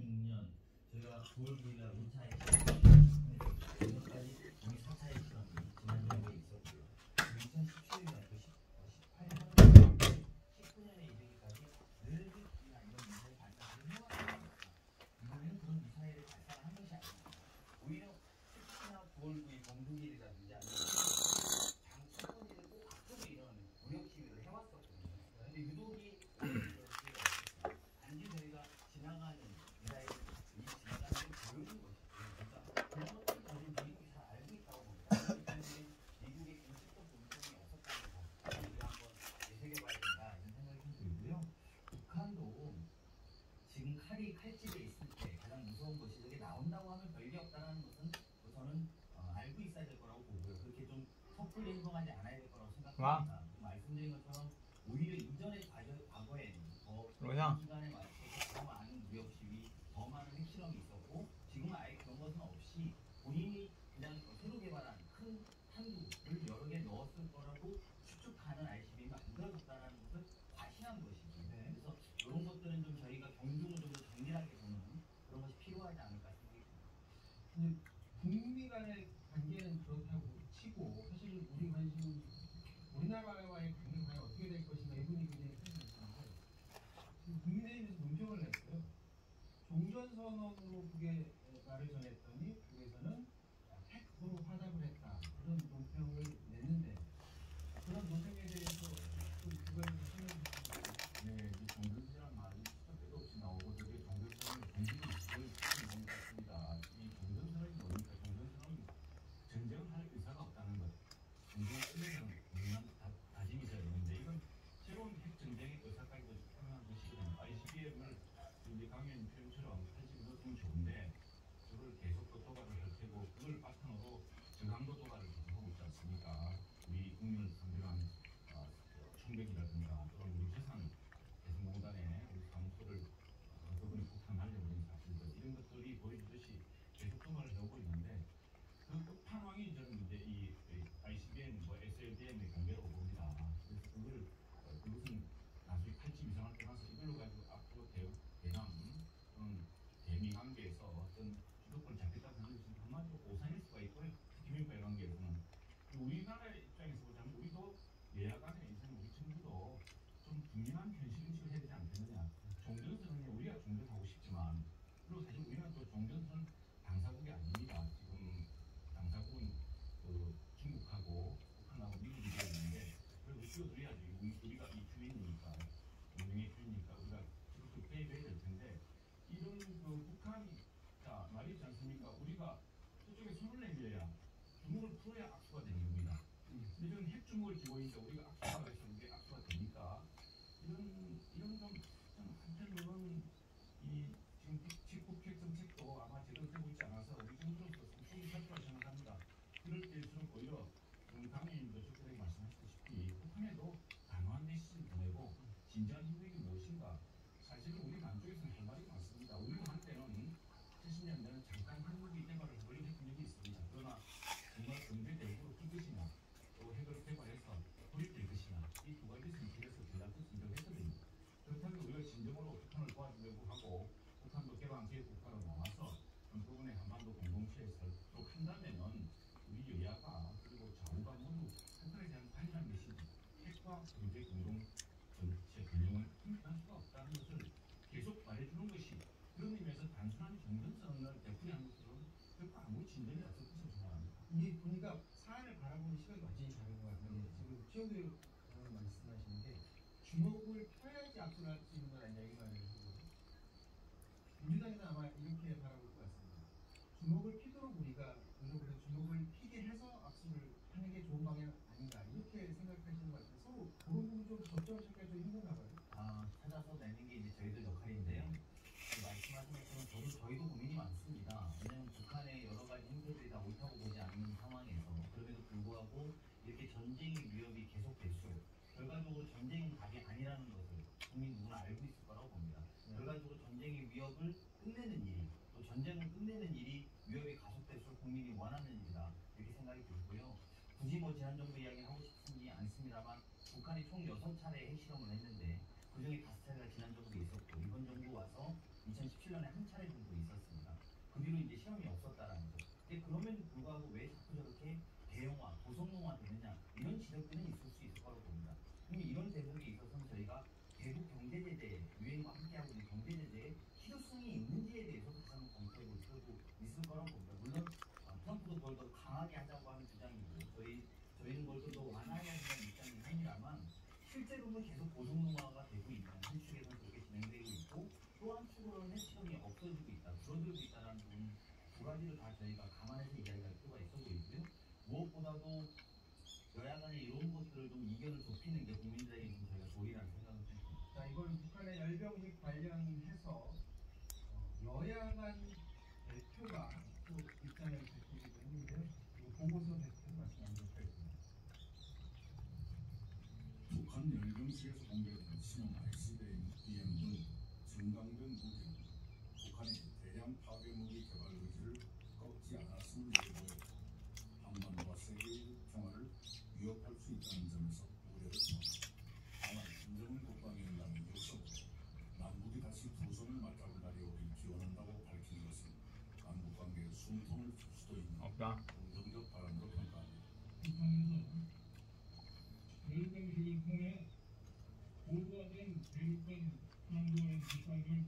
2006년 저희가 9월 9일날 5차에 오늘까지 이미 4차의 실험이 지난 정도에 있었고요. 2017년부터 18년, 19년에 이르기까지 늘 이런 미사일 발사를 해왔습니다. 이번에는 그런 미사일을 발사를 한 것이 아닙니다. 오히려 특히나 9월 9일 공동기일이라든지 아니면 장수권일을 꼭 앞두고 이런 무력 시위를 해왔었거든요. 그런데 유독이 단지 저희가 지나가는 미사일을 이 지나가는 걸 보여준 것이죠. 그러니까 그런 것들을 저는 미국이 잘 알고 있다고 봅니다. 그렇기 때문에 미국의 공식적 논평이 없었다는 거 우리가 한번 되새겨봐야 된다 이런 생각이 좀 들고요. 북한도 지금 칼집에 있을 때 가장 무서운 것이 저게 나온다고 하면 별게 없다는 것은 저는 알고 있어야 될 거라고 보고요. 그렇게 좀 섣불리 행동하지 않아야 될 거라고 생각합니다. 말씀드린 것처럼 오히려 이전의 과거에는 더 기간에 맞춰서 더 많은 무력 시위, 더 많은 핵실험이 있었고 지금은 아예 그런 것은 없이 본인이 그냥 새로 개발한 큰 탄두를 여러 개 넣었을 거라고 추측하는 ICBM이 만들어졌다는 것을 과시한 것이죠. 그래서 이런 것들은 좀 저희가 경중을 좀 더 정밀하게 보는 그런 것이 필요하지 않을까 생각이 듭니다. 북미 간의 관계는 그렇다고 치고 사실 우리 관심은 우리나라와의 관계가 과연 어떻게 될 것인가 이 부분이 굉장히 큰 관심인데 지금 국민의힘에서 논평을 냈어요. 종전선언으로 북에 말을 전했더니 북에서는 핵으로 화답을 했다 이런 논평을 냈는데 그런 논평에 대해서 그걸 설명해 주시죠. 네, 이 종전선이라는 말이 진짜 때도 없이 나오고 저게 종전선을 공식이 거의 있는 것 같습니다. 이 종전선이 뭡니까? 종전선은 전쟁할 의사가 없다는 것. 전쟁을 끝내는 분명한 다짐이 있어야 되는데 이건 새로운 핵전쟁의 의사까지도 표현한 것이거든요. ICBM을 이제 강연 표현처럼 사실 넣으면 좋은데 그걸 계속 또 도발을 할 테고 그걸 바탕으로 저강도 도발을 계속하고 있지 않습니까? 우리 국민을 상대로 한 총격이라든가 또는 우리 재산 개성공단에 우리 사무소를 그분이 폭탄하려고 하는 사실들 이런 것들이 보여주듯이 계속 도발을 해오고 있는데 그 끝판왕이 저는 이제 이 ICBM, SLBM의 관계라고 봅니다. 그래서 그것은 나중에 칼집 이상을 떠나서 이걸로 가지고 앞으로 대남 대미 관계에서 어떤 주도권을 잡겠다고 하는 것은 한마디로 오산일 수가 있고요. 특히 미국과의 관계에서는 우리나라의 입장에서 보자면 우리도 내야 간에 이제는 우리 정부도 좀 분명한 현실인식을 해야 되지 않겠느냐. 종전선은 우리가 종전하고 싶지만 그리고 사실 우리는 또 종전선 당사국이 아닙니다. 지금 당사국은 중국하고 북한하고 미국이 되어 있는데 그래도 끼어들어야죠. 우리가 이 주인이니까 동맹의 주인이니까 우리가 그렇게 빼줘야 될 텐데 이런 북한이 자 말이지 않습니까? 우리가 저쪽에 손을 내밀어야 주먹을 풀어야 악수가 되는 겁니다. 근데 지금 핵 주먹을 쥐고 있는데 우리가 악수가 해서 이게 악수가 되니까 이런 좀 한편으로는 이 지금 북핵 정책도 아마 제대로 되고 있지 않아서 우리 정부로서 상당히 살펴야 생각합니다. 이럴 때일수록 오히려 강의님도 적절하게 말씀하셨다시피 북한에도 단호한 메시지를 보내고 진정한 힘들이 무엇인가. 사실은 우리 남쪽에서는 할 말이 많습니다. 우리는 한때는 70년대는 잠깐 한국이 개발을 해보려고 했던 적이 있습니다. 그러나 정말 경제 대국으로 클 것이냐 또 핵을 개발해서 고립될 것이냐 이 두 가지 선택에서 전략적 선택을 했거든요. 그렇다면 우리가 진정으로 북한을 도와주려고 하고 북한도 개방 계획 국가로 나와서 한꺼번에 한반도 공동체에 설도록 한다면은 우리 여야가 그리고 좌우가 모두 북한에 대한 관이한 메시지 핵과 경제 공동 전체 균형을 힘할 수가 없다는 것을 계속 말해주는 것이 그런 의미에서 단순한 종전선언을 되풀이하는 것으로는 결코 아무 진전이 없을 것으로 생각합니다. 이 보니까 사안을 바라보는 시각이 완전히 다른 것 같아요. 지금 최영도 말씀하시는 게 주먹을 펴야지 악수를 할 수 있는 건 아니냐 이 말을 하고 민주당에는 아마 이렇게 바라볼 것 같습니다. 주먹을 피도록 우리가 노력을 해서 주먹을 피게 해서 악수를 하는 게 좋은 방향 아닌가 이렇게 생각하시는 것 같아요. 서로 그런 부분 좀 접점을 찾기가 좀 힘든가 봐요. 찾아서 내는 게 이제 저희들 역할인데요. 말씀하신 것처럼 저희도 고민이 많습니다. 왜냐하면 북한의 여러 가지 행태들이 다 옳다고 보지 않는 상황에서 그럼에도 불구하고 이렇게 전쟁의 위협이 계속될수록 결과적으로 전쟁은 답이 아니라는 것을 국민 누구나 알고 있을 거라고 봅니다. 결과적으로 전쟁의 위협을 끝내는 일이 또 전쟁을 끝내는 일이 위협이 가속될수록 국민이 원하는 일이다 이렇게 생각이 들고요. 굳이 지난 정부 이야기를 하고 싶지 않습니다만 북한이 총 6차례 핵실험을 했는데 그중에 5차례가 지난 정부에 있었고 이번 정부 와서 2017년에 한 차례 그럼에도 불구하고 왜 자꾸 저렇게 대형화, 고성능화 되느냐 이런 지적들은 있을 수 있을 거라고 봅니다. 그럼 이런 대목에 있어서는 저희가 대북 경제 제재 유엔과 함께하고 있는 경제 제재의 실효성이 있는지에 대해서 가장 검토해 볼 필요도 있을 거라고 봅니다. 물론 트럼프도 그걸 더 강하게 하자고 하는 주장이고 저희는 그걸 더 완화해야 된다는 입장이 아니라만 실제로는 계속 고성능화가 되고 있는 한 축에서는 그렇게 진행되고 있고 또 한 축으로는 시험이 없어지고 있다, 줄어들고 있다는 부분 두 가지를 다 저희가 감안해서 이야기할 필요가 있어 보이고요. 무엇보다도 여야 간의 이런 것들을 좀 이견을 좁히는 게 국민들에게 좀 저희가 도리라는 생각을 좀 듭니다. 자, 이건 북한의 열병식 관련해서 여야 간 대표가 또 입장을 밝히기도 했는데요. 이 보고서 대표 말씀 나누도록 하겠습니다. 북한 열병식에서 공개된 신형 ICBM 등 증강된 무기는 북한이 대량 파괴 무기 개발 의지를 꺾지 않았음을 예고해 한반도와 세계의 평화를 위협할 수 있다는 점에서 우려를 표합니다. 다만 김정은 국방위원장이 역사로 남북이 다시 두 손을 맞잡을 날이 오길 기원한다고 밝힌 것은 남북 관계에 숨통을 줄 수도 있는 긍정적 발언으로 평가합니다. 북한에서 열병식을 통해 보고된 대륙간 한반도의 국가를